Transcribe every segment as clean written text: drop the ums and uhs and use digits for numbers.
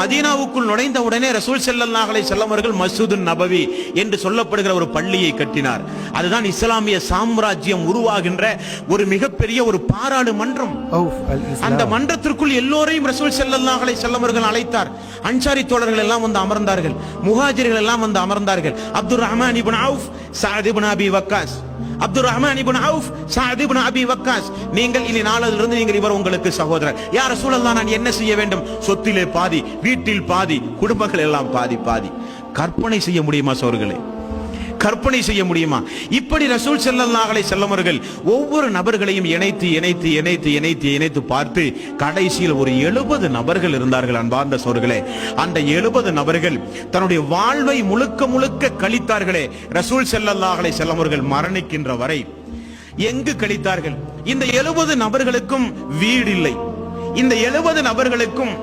மதீனாவுக்குள் நுழைந்த உடனே ரசூல் ஸல்லல்லாஹு அலைஹி வஸல்லம் அவர்கள் மஸ்ஜிதுன் நபவி என்று சொல்லப்படுகிற ஒரு பள்ளியை கட்டினார். அதுதான் இஸ்லாமிய சாம்ராஜ்யம் உருவாகின்ற ஒரு மிகப்பெரிய ஒரு பாராளுமன்றம். அந்த மன்றத்திற்குள் எல்லோரையும் ரசூல் ஸல்லல்லாஹு அலைஹி வஸல்லம் அவர்கள் அழைத்தார். அன்சாரி தோழர்கள் எல்லாம் வந்து அமர்ந்தார்கள், முஹாஜிர்கள் எல்லாம் வந்து அமர்ந்தார்கள். அப்துர் ரஹ்மான் இப்னு அவுஃப், சஅத் இப்னு அபி வக்காஸ், அப்துர் ரஹ்மான் இப்னு அவுஃப், சஅத் இப்னு அபி வக்காஸ், நீங்கள் இனி நாளிலிருந்து நீங்கள் இவர் உங்களுக்கு சகோதரர். யா ரசூலல்லாஹ், நான் என்ன செய்ய வேண்டும்? சொத்திலே பாதி, வீட்டில் பாதி, குடும்பங்கள் எல்லாம் பாதி பாதி. கற்பனை செய்ய முடியுமா சோர்களே? கற்பனை செய்ய முடியுமா? இப்படி ரசூல் ஸல்லல்லாஹு அலைஹி வஸல்லம் அவர்கள் ஒவ்வொரு நபர்களையும் இணைத்து இணைத்து இணைத்து இணைத்து இணைத்து பார்த்து கடைசியில் ஒரு 70 நபர்கள் இருந்தார்கள். அன்பார்ந்த சோர்களே, அந்த 70 நபர்கள் தன்னுடைய வாழ்வை முழுக்க முழுக்க கழித்தார்களே. ரசூல் ஸல்லல்லாஹு அலைஹி வஸல்லம் அவர்கள் மரணிக்கின்ற வரை எங்கு கழித்தார்கள்? இந்த 70 நபர்களுக்கும் வீடு இல்லை, இந்த 70 நபர்களுக்கும்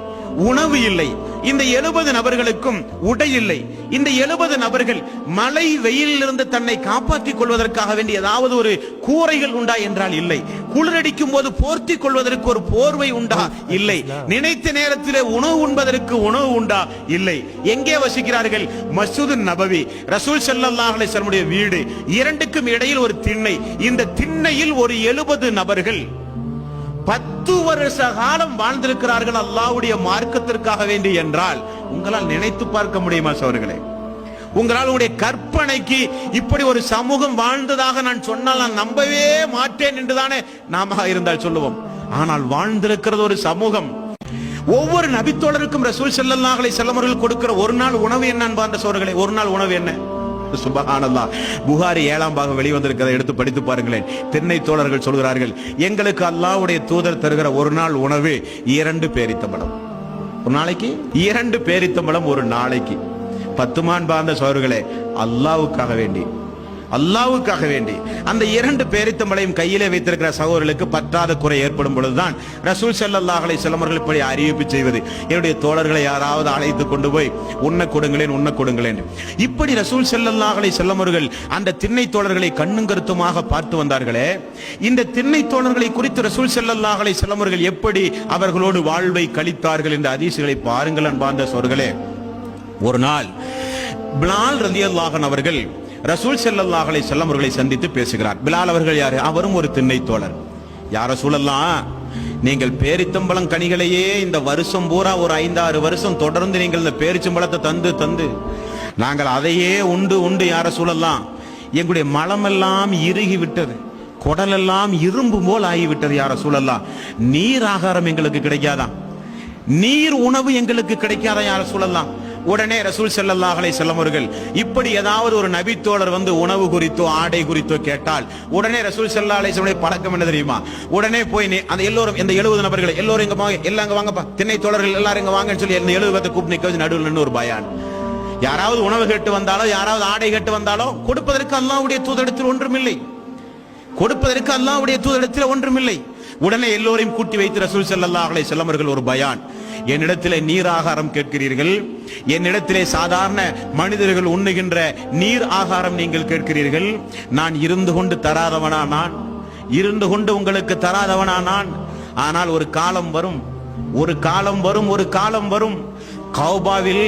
உணவு இல்லை, இந்த 70 நபர்களுக்கும் உடை இல்லை. இந்த 70 நபர்கள் மழை வெயிலில் இருந்து தன்னை காப்பாற்றிக் கொள்வதற்காக வேண்டிய ஏதாவது ஒரு கூரைகள் உண்டா என்றால் இல்லை. குளிரடிக்கும் போது போர்த்தி கொள்வதற்கு ஒரு போர்வை உண்டா? இல்லை. நினைத்த நேரத்திலே உணவு உண்பதற்கு உணவு உண்டா? இல்லை. எங்கே வசிக்கிறார்கள்? மஸ்ஜிதுன் நபவி, ரசூல் ஸல்லல்லாஹு அலைஹி வஸல்லம் வீடு, இரண்டுக்கும் இடையில் ஒரு திண்ணை. இந்த திண்ணையில் ஒரு 70 நபர்கள் 10 வருஷ காலம் வாழ்ந்திருக்கிறார்கள் அல்லாஹ்வுடைய மார்க்கத்திற்காக வேண்டி என்றால் உங்களால் நினைத்து பார்க்க முடியுமா சோர்களே? உங்களால் உங்களுடைய கற்பனைக்கு இப்படி ஒரு சமூகம் வாழ்ந்ததாக நான் சொன்னால் நான் நம்பவே மாட்டேன் என்றுதானே நாம இருந்தால் சொல்லுவோம். ஆனால் வாழ்ந்திருக்கிறது ஒரு சமூகம். ஒவ்வொரு நபித்தோழருக்கும் ரசூல் ஸல்லல்லாஹு அலைஹி வஸல்லம் அவர்கள் கொடுக்கிற ஒரு நாள் உணவு என்ன அன்பார்ந்த சோர்களே? ஒரு நாள் உணவு என்ன? சுப்ஹானல்லாஹ். புகாரி 7ஆம் பாகம் வெளிவந்திருக்கிறதை எடுத்து படித்து பாருங்களேன். திண்ணை தோழர்கள் சொல்கிறார்கள், எங்களுக்கு அல்லாஹ்வுடைய தூதர் தருகிற ஒரு நாள் உணவு 2 பேரித்தம்பழம். ஒரு நாளைக்கு 2 பேரித்தம்பழம் ஒரு நாளைக்கு. 10 மான் பாந்த சோர்களே, அல்லாஹ்வுக்காக வேண்டி அந்த 2 பேரித்தம்பளையும் கையிலே வைத்திருக்கிற சகோதரர்களுக்கு பற்றாத குறை ஏற்படும் பொழுதுதான் ரசூல் ஸல்லல்லாஹு அலைஹி வஸல்லம் அவர்கள் இப்படி அறிவிப்பு செய்வது. என்னுடைய தோழர்களை யாராவது அழைத்து கொண்டு போய் உண்ண கொடுங்களேன். இப்படி ரசூல் ஸல்லல்லாஹு அலைஹி வஸல்லம் அவர்கள் அந்த திண்ணை தோழர்களை கண்ணும் கருத்துமாக பார்த்து வந்தார்களே. இந்த திண்ணை தோழர்களை குறித்து ரசூல் ஸல்லல்லாஹு அலைஹி வஸல்லம் அவர்கள் எப்படி அவர்களோடு வாழ்வை கழித்தார்கள் என்ற ஹதீஸ்களை பாருங்கள் அன்பார்ந்த சோர்களே. ஒரு நாள் பிலால் ரலியல்லாஹு அன்ஹு அவர்கள் ரசூல் ஸல்லல்லாஹு அலைஹி வஸல்லம் அவர்களை சந்தித்து பேசுகிறார். பிலால் அவர்கள் யாரு? அவரும் ஒரு திண்ணை தோழர். யா ரசூலல்லாஹ், நீங்கள் பேரித்தம்பழம் கனிகளையே இந்த வருஷம் பூரா ஒரு 5-6 வருஷம் தொடர்ந்து நீங்கள் இந்த பேரிச்சம்பழத்தை தந்து நாங்கள் அதையே உண்டு யா ரசூலல்லாஹ், எங்களுடைய மலமெல்லாம் இறுகி விட்டது, குடலெல்லாம் இரும்பு போல் ஆகிவிட்டது. யா ரசூலல்லாஹ், நீர் ஆகாரம் எங்களுக்கு கிடைக்காதா? நீர் உணவு எங்களுக்கு கிடைக்காதா யா ரசூலல்லாஹ்? உடனே ரசூல் ஸல்லல்லாஹு அலைஹி வஸல்லம் அவர்கள் இப்படி ஏதாவது ஒரு நபி தோழர் வந்து உணவு குறித்தோ ஆடை குறித்தோ கேட்டால் உடனே ரசூல் ஸல்லல்லாஹு அலைஹி வஸல்லம் பழக்கம் என்ன தெரியுமா? உடனே போய் அந்த எல்லோரும் இந்த 70 நபர்கள் எல்லோரும் எல்லாம் வாங்கப்பா, திண்ணை தோழர்கள் எல்லாரும் இங்க வாங்கன்னு சொல்லி இந்த 70 பேரை கூப்பிட்டு நிக்க வச்சு நடுவில் நின்று ஒரு பயான். யாராவது உணவு கேட்டு வந்தாலோ யாராவது ஆடை கேட்டு வந்தாலோ கொடுப்பதற்கு அல்லாஹ்வுடைய தூதரிடத்தில் ஒன்றுமில்லை. உடனே எல்லோரையும் கூட்டி வைத்து ரசூல் ஸல்லல்லாஹு அலைஹி வஸல்லம் அவர்கள் ஒரு பயான். என்னிடத்திலே நீர் ஆகாரம் கேட்கிறீர்கள், என்னிடத்திலே சாதாரண மனிதர்கள் உண்ணுகின்ற நீர் ஆகாரம் நீங்கள் கேட்கிறீர்கள். நான் இருந்து கொண்டு உங்களுக்கு தராதவனா நான்? ஆனால் ஒரு காலம் வரும் கௌபாவில்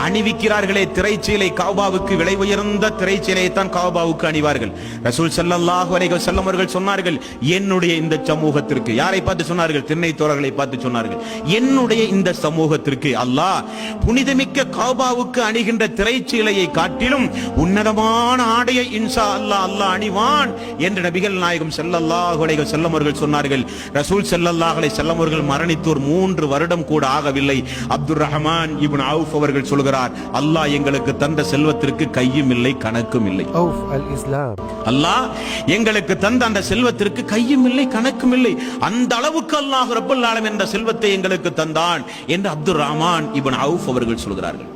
அணிவிக்கிறார்களே திரைச்சீலை, கௌபாவுக்கு விலை உயர்ந்த திரைச்சீலையை தான் கௌபாவுக்கு அணிவார்கள். ரசூல் ஸல்லல்லாஹு அலைஹி வஸல்லம் அவர்கள் சொன்னார்கள், என்னுடைய இந்த சமூகத்திற்கு, யாரை பார்த்து சொன்னார்கள்? திண்ணை தோழர்களை பார்த்து சொன்னார்கள், என்னுடைய இந்த சமூகத்திற்கு அல்லாஹ் புனிதமிக்க கௌபாவுக்கு அணிகின்ற திரைச்சீலையை காட்டிலும் உன்னதமான ஆடையை இன்ஷா அல்லாஹ் அணிவான் என்று நபிகள் நாயகம் ஸல்லல்லாஹு அலைஹி வஸல்லம் அவர்கள் சொன்னார்கள். ரசூல் ஸல்லல்லாஹு அலைஹி வஸல்லம் அவர்கள் மரணித்து ஒரு 3 வருடம் கூட ஆகவில்லை. அப்துர் ரஹ்மான் இப்னு அவுஃப் அவர்கள் சொல்கிறார், அல்லாஹ் எங்களுக்கு தந்த செல்வத்திற்கு கையும் இல்லை கணக்கும் இல்லை. அல்லாஹ் எங்களுக்கு தந்த அந்த செல்வத்திற்கு கையும் இல்லை கணக்கும் இல்லை. அந்த அளவுக்கு அல்லாஹ் ரப்பல் ஆலமீன் என்ற செல்வத்தை எங்களுக்கு தந்தான் என்று அப்துர் ரஹ்மான் இப்னு அவுஃப் அவர்கள் சொல்கிறார்கள்.